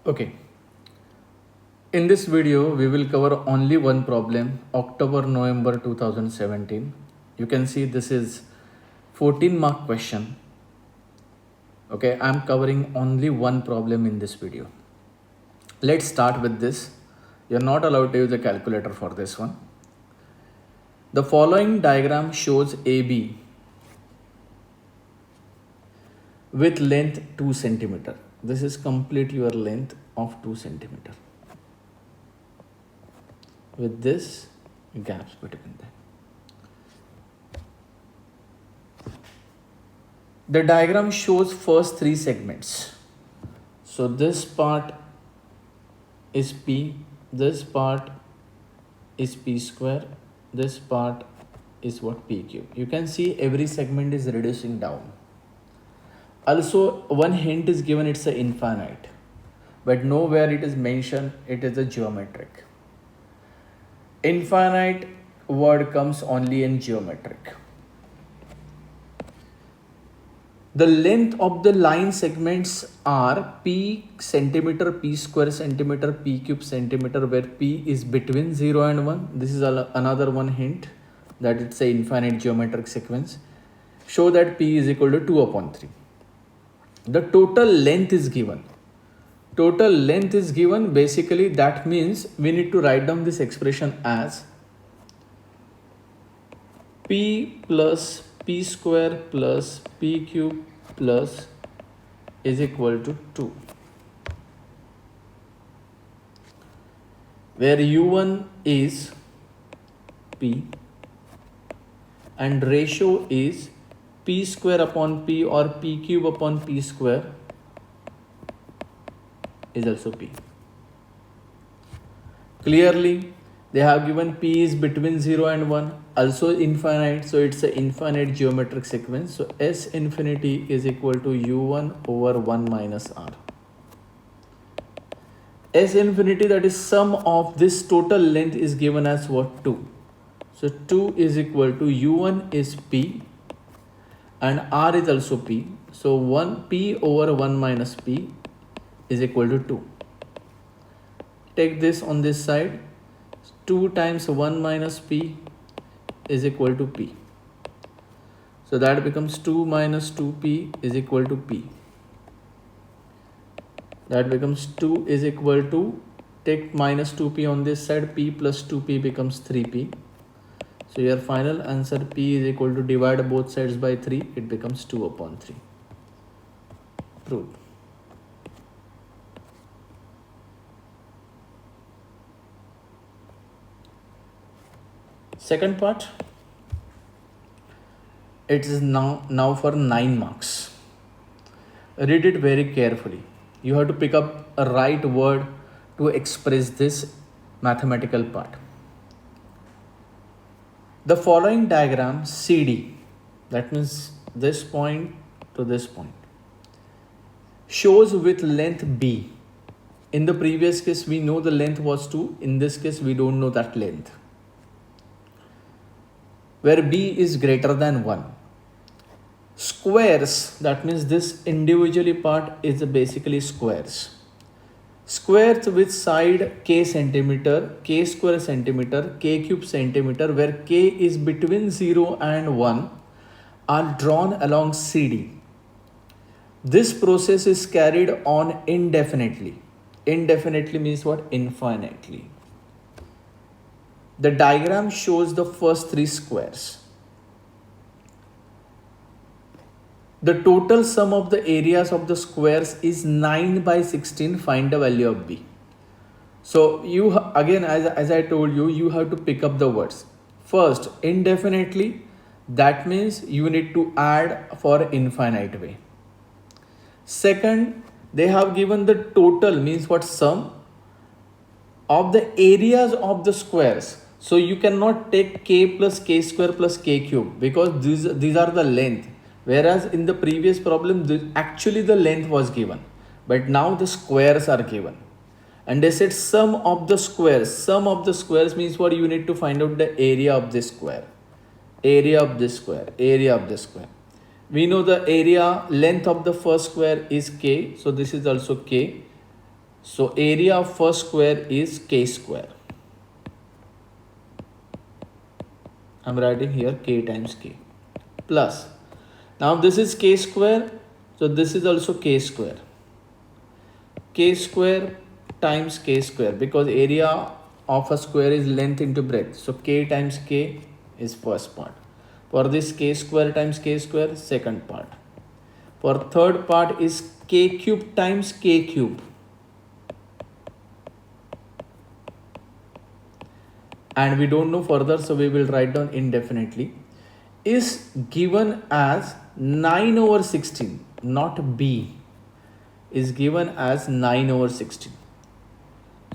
Okay, in this video, we will cover only one problem, October-November 2017. You can see this is 14 mark question. Okay, I'm covering only one problem in this video. Let's start with this. You're not allowed to use a calculator for this one. The following diagram shows AB with length 2 centimeter. This is complete your length of 2 centimeter. With this gaps between them. The diagram shows first three segments. So this part is P, this part is P square, this part is what P cube. You can see every segment is reducing down. Also, one hint is given, it's a infinite, but nowhere it is mentioned it is a geometric. Infinite word comes only in geometric. The length of the line segments are P centimeter, P square centimeter, P cube centimeter, where P is between 0 and 1. This is another one hint that it's a infinite geometric sequence. Show that P is equal to 2 upon 3. The total length is given. Total length is given, basically that means we need to write down this expression as P plus P square plus P cube plus is equal to 2, where U1 is P and ratio is P square upon P or P cube upon P square is also P. Clearly, they have given P is between 0 and 1, also infinite, so it's an infinite geometric sequence. So S infinity is equal to U1 over 1 minus R. S infinity, that is sum of this total length, is given as what? 2. So 2 is equal to U1 is P and R is also P. So 1 P over 1 minus P is equal to 2. Take this on this side. 2 times 1 minus P is equal to P. So that becomes 2 minus 2P is equal to P. That becomes 2 is equal to, take minus 2P on this side, P plus 2P becomes 3P. So your final answer P is equal to, divide both sides by 3, it becomes 2 upon 3. Proved. Second part, it is now for 9 marks. Read it very carefully. You have to pick up a right word to express this mathematical part. The following diagram CD, that means this point to this point, shows with length B. In the previous case, we know the length was 2. In this case, we don't know that length. Where B is greater than 1. Squares, that means this individually part is basically squares. Squares with side K centimeter, K square centimeter, K cube centimeter, where K is between 0 and 1 are drawn along CD. This process is carried on indefinitely. Indefinitely means what? Infinitely. The diagram shows the first 3 squares. The total sum of the areas of the squares is 9 by 16. Find the value of B. So you again, as I told you, you have to pick up the words. First, indefinitely, that means you need to add for infinite way. Second, they have given the total, means what? Sum of the areas of the squares. So you cannot take K plus K square plus K cube, because these are the length. Whereas in the previous problem, actually the length was given, but now the squares are given. And they said sum of the squares. Sum of the squares means what? You need to find out the area of this square. Area of this square. Area of this square. We know the area length of the first square is K. So this is also K. So area of first square is k square. I'm writing here k times k plus. Now this is k square. So this is also k square. K square times k square, because area of a square is length into breadth. So k times k is first part. For this, k square times k square, second part. For third part is k cube times k cube. And we don't know further, so we will write down indefinitely, is given as 9 over 16, not b, is given as 9 over 16.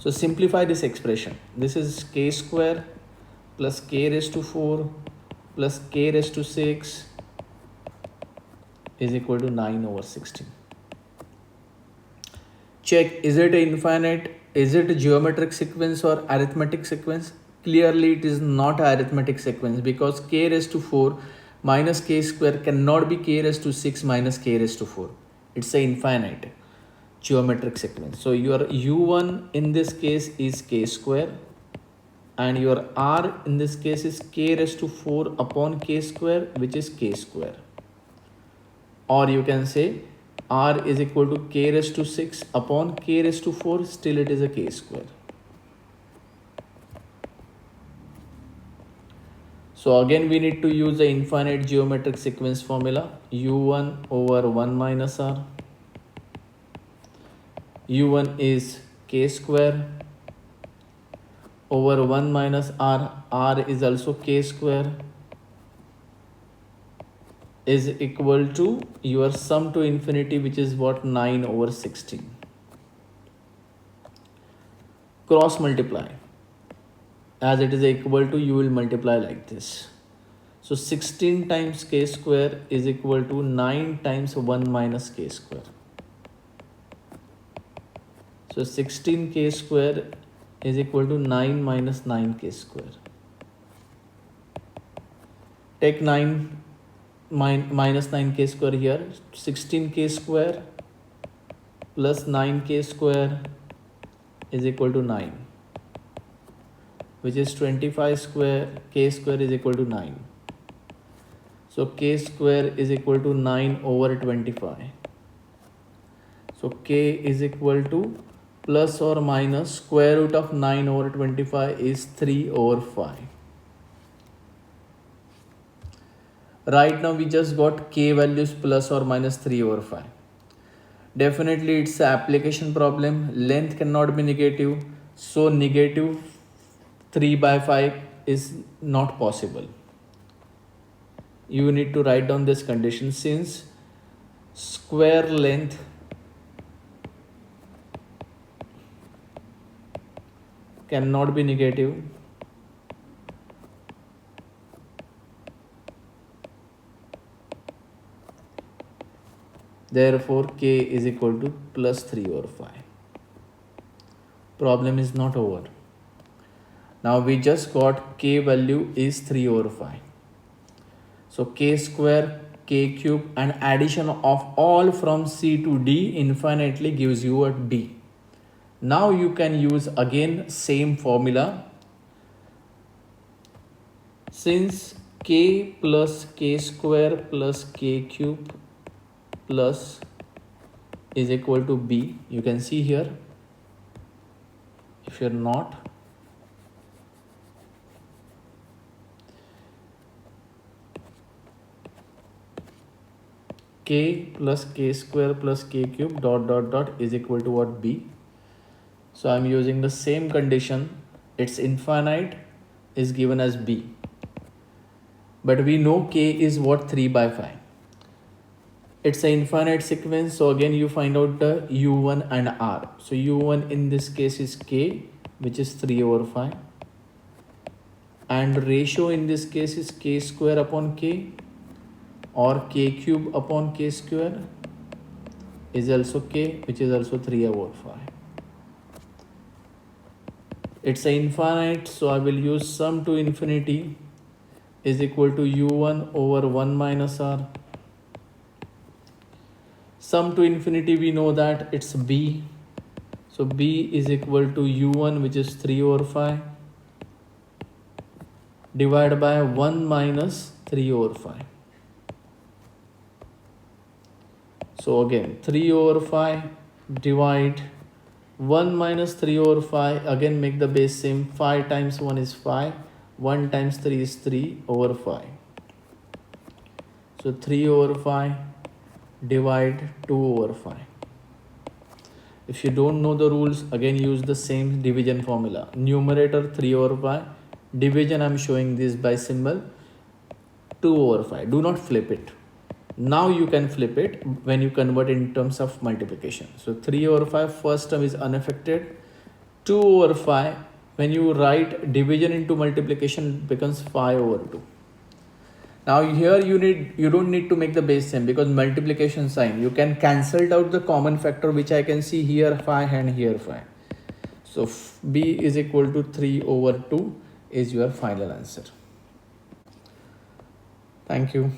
So simplify this expression. This is k square plus k raised to 4 plus k raised to 6 is equal to 9 over 16. Check, is it infinite? Is it a geometric sequence or arithmetic sequence? Clearly it is not a arithmetic sequence, because k raised to 4 minus k square cannot be k raised to 6 minus k raised to 4. It's a infinite geometric sequence. So your u1 in this case is k square, and your r in this case is k raised to 4 upon k square, which is k square. Or you can say r is equal to k raised to 6 upon k raised to 4, still it is a k square. So again we need to use the infinite geometric sequence formula, u1 over 1 minus r. u1 is k square over 1 minus r, r is also k square, is equal to your sum to infinity, which is what, 9 over 16. Cross multiply. As it is equal to, you will multiply like this. So 16 times k square is equal to 9 times 1 minus k square. So 16k square is equal to 9 minus 9k square. Take 9 minus 9k square here. 16k square plus 9k square is equal to 9, which is 25 square, k square is equal to 9. So k square is equal to 9 over 25. So k is equal to plus or minus square root of 9 over 25 is 3 over 5. Right now we just got k values plus or minus 3 over 5. Definitely it's an application problem. Length cannot be negative. So negative 3 by 5 is not possible. You need to write down this condition, since square length cannot be negative, therefore k is equal to plus 3 over 5. Problem is not over. Now we just got k value is 3 over 5. So k square, k cube, and addition of all from c to d infinitely gives you a d. Now you can use again same formula. Since k plus k square plus k cube plus is equal to b, you can see here, if you're not, k plus k square plus k cube dot dot dot is equal to what, b. So I'm using the same condition, it's infinite is given as b, but we know k is what, 3 by 5. It's an infinite sequence, so again you find out the u1 and r. So u1 in this case is k, which is 3 over 5, and ratio in this case is k square upon k, or k cube upon k square is also k, which is also 3 over 5. It's an infinite, so I will use sum to infinity is equal to u1 over 1 minus r. Sum to infinity, we know that it's b. So b is equal to u1, which is 3 over 5, divided by 1 minus 3 over 5. So again 3 over 5 divide 1 minus 3 over 5, again make the base same. 5 times 1 is 5, 1 times 3 is 3 over 5. So 3 over 5 divide 2 over 5. If you don't know the rules, again use the same division formula. Numerator 3 over 5, division I'm showing this by symbol 2 over 5. Do not flip it. Now you can flip it when you convert in terms of multiplication. So 3 over 5, first term is unaffected. 2 over 5, when you write division into multiplication, it becomes 5 over 2. Now here you don't need to make the base same, because multiplication sign, you can cancel out the common factor, which I can see here 5 and here 5. So b is equal to 3 over 2 is your final answer. Thank you.